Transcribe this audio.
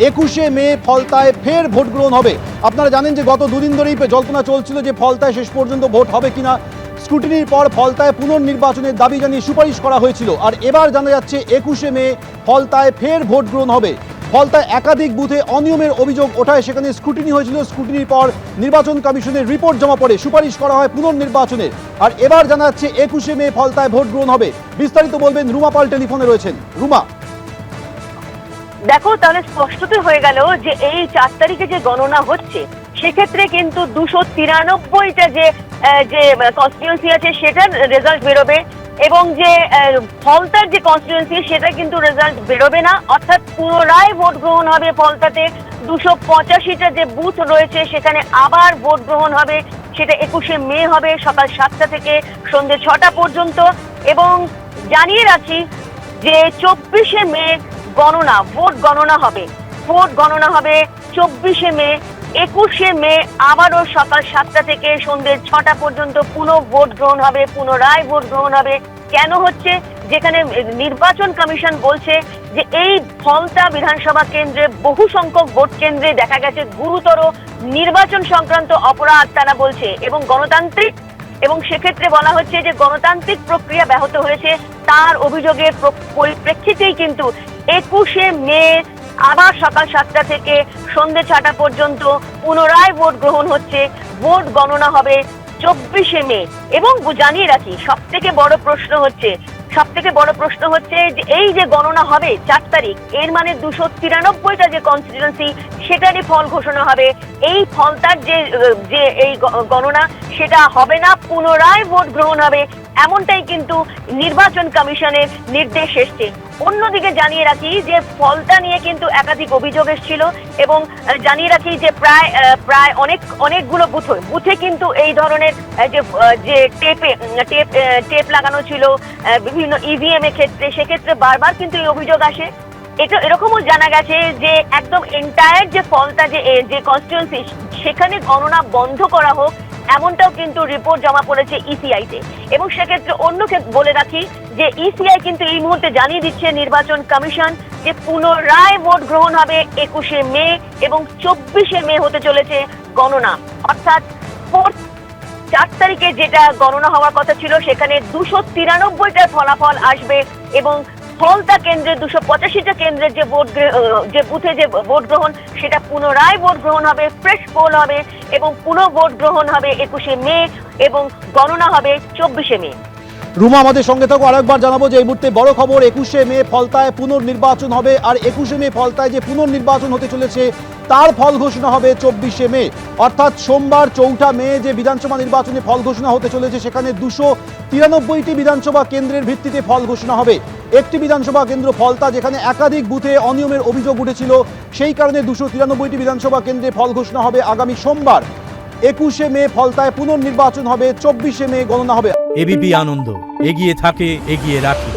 21শে মে ফলতায় ফের ভোট গ্রহণ হবে। আপনারা জানেন যে গত দুদিন ধরেই জল্পনা চলছিল যে ফলতায় শেষ পর্যন্ত ভোট হবে কিনা। স্ক্রুটিনির পর ফলতায় পুনর্নির্বাচনের দাবি জানিয়ে সুপারিশ করা হয়েছিল, আর এবার জানা যাচ্ছে 21শে মে ফলতায় ফের ভোট গ্রহণ হবে। ফলতায় একাধিক বুথে অনিয়মের অভিযোগ ওঠায় সেখানে স্ক্রুটিনি হয়েছিল। স্ক্রুটিনির পর নির্বাচন কমিশনের রিপোর্ট জমা পড়ে, সুপারিশ করা হয় পুনর্নির্বাচনের। আর এবার জানা যাচ্ছে 21শে মে ফলতায় ভোট গ্রহণ হবে। বিস্তারিত বলবেন রুমা পাল, টেলিফোনে রয়েছেন। রুমা, দেখো, তাহলে স্পষ্টতই হয়ে গেল যে এই 4 তারিখে যে গণনা হচ্ছে সেক্ষেত্রে কিন্তু 293টা যে কনস্টিটিউয়েন্সি আছে সেটার রেজাল্ট বেরোবে, এবং যে ফলতার যে কনস্টিটিউয়েন্সি সেটা কিন্তু রেজাল্ট বেরোবে না। অর্থাৎ পুনরায় ভোট গ্রহণ হবে ফলতাতে। 285টা যে বুথ রয়েছে সেখানে আবার ভোট গ্রহণ হবে। সেটা 21শে মে হবে সকাল 7টা থেকে সন্ধ্যে 6টা পর্যন্ত। এবং জানিয়ে রাখি যে 24শে মে ভোট গণনা হবে 24শে মে। 21শে মে আবারও সকাল 7টা থেকে সন্ধ্যে 6টা পর্যন্ত পুনরায় ভোট গ্রহণ হবে। কেন হচ্ছে? যেখানে নির্বাচন কমিশন বলছে যে এই ফলতা বিধানসভা কেন্দ্রে বহু সংখ্যক ভোট কেন্দ্রে দেখা গেছে গুরুতর নির্বাচন সংক্রান্ত অপরাধ তারা বলছে, এবং সেক্ষেত্রে বলা হচ্ছে যে গণতান্ত্রিক প্রক্রিয়া ব্যাহত হয়েছে। তার অভিযোগের পরিপ্রেক্ষিতেই কিন্তু 21শে মে আবার সকাল 7টা থেকে সন্ধ্যে 6টা পর্যন্ত পুনরায় ভোট গ্রহণ হচ্ছে। ভোট গণনা হবে 24শে মে। এবং জানিয়ে রাখি, সব থেকে বড় প্রশ্ন হচ্ছে যে এই যে গণনা হবে 4 তারিখ, এর মানে 293টা যে কনস্টিটিউয়েন্সি সেটারই ফল ঘোষণা হবে। এই ফলতার যে এই গণনা সেটা হবে না, পুনরায় ভোট গ্রহণ হবে, এমনটাই কিন্তু নির্বাচন কমিশনের নির্দেশ এসছে। অন্যদিকে জানিয়ে রাখি যে ফলতা নিয়ে কিন্তু একাধিক অভিযোগ এসেছিল, এবং জানিয়ে রাখি যে প্রায় অনেকগুলো বুথে কিন্তু এই ধরনের যে টেপ লাগানো ছিল বিভিন্ন ইভিএম এর ক্ষেত্রে, সেক্ষেত্রে বারবার কিন্তু এই অভিযোগ আসে। এটা এরকমও জানা গেছে যে একদম এন্টায়ার যে ফলতা যে কনস্টিটিউয়েন্সি সেখানে গণনা বন্ধ করা হোক, এমনটাও কিন্তু রিপোর্ট জমা পড়েছে ইসিআইতে। এবং সেক্ষেত্রে বলে রাখি যে ইসিআই কিন্তু এই মুহূর্তে জানিয়ে দিচ্ছে নির্বাচন কমিশন যে পুনরায় ভোট গ্রহণ হবে 21শে মে, এবং 24শে মে হতে চলেছে গণনা। অর্থাৎ 4 তারিখে যেটা গণনা হওয়ার কথা ছিল সেখানে 293টার ফলাফল আসবে, এবং ফলতা কেন্দ্রে 285টা কেন্দ্রের যে বুথে যে ভোট গ্রহণ সেটা পুনরায় ভোট গ্রহণ হবে, ফ্রেশ পোল হবে, এবং ভোট গ্রহণ হবে 21শে মে, এবং গণনা হবে 24শে মে। রুমা, আমাদের সঙ্গে থাকো। আরেকবার জানাবো যে এই মুহূর্তে বড় খবর, 21শে মে ফলতায় পুনর্নির্বাচন হবে, আর 21শে মে ফলতায় যে পুনর্নির্বাচন হতে চলেছে তার ফল ঘোষণা হবে 24শে মে। অর্থাৎ সোমবার 4 মে যে বিধানসভা নির্বাচনে ফল ঘোষণা হতে চলেছে সেখানে 293টি বিধানসভা কেন্দ্রের ভিত্তিতে ফল ঘোষণা হবে। একটি বিধানসভা কেন্দ্র ফলতা, যেখানে একাধিক বুথে অনিয়মের অভিযোগ উঠেছিল, সেই কারণে 293টি বিধানসভা কেন্দ্রে ফল ঘোষণা হবে আগামী সোমবার। 21শে মে ফলতায় পুনর্নির্বাচন হবে, 24শে মে গণনা হবে। এবিপি আনন্দ, এগিয়ে থাকে, এগিয়ে রাখে।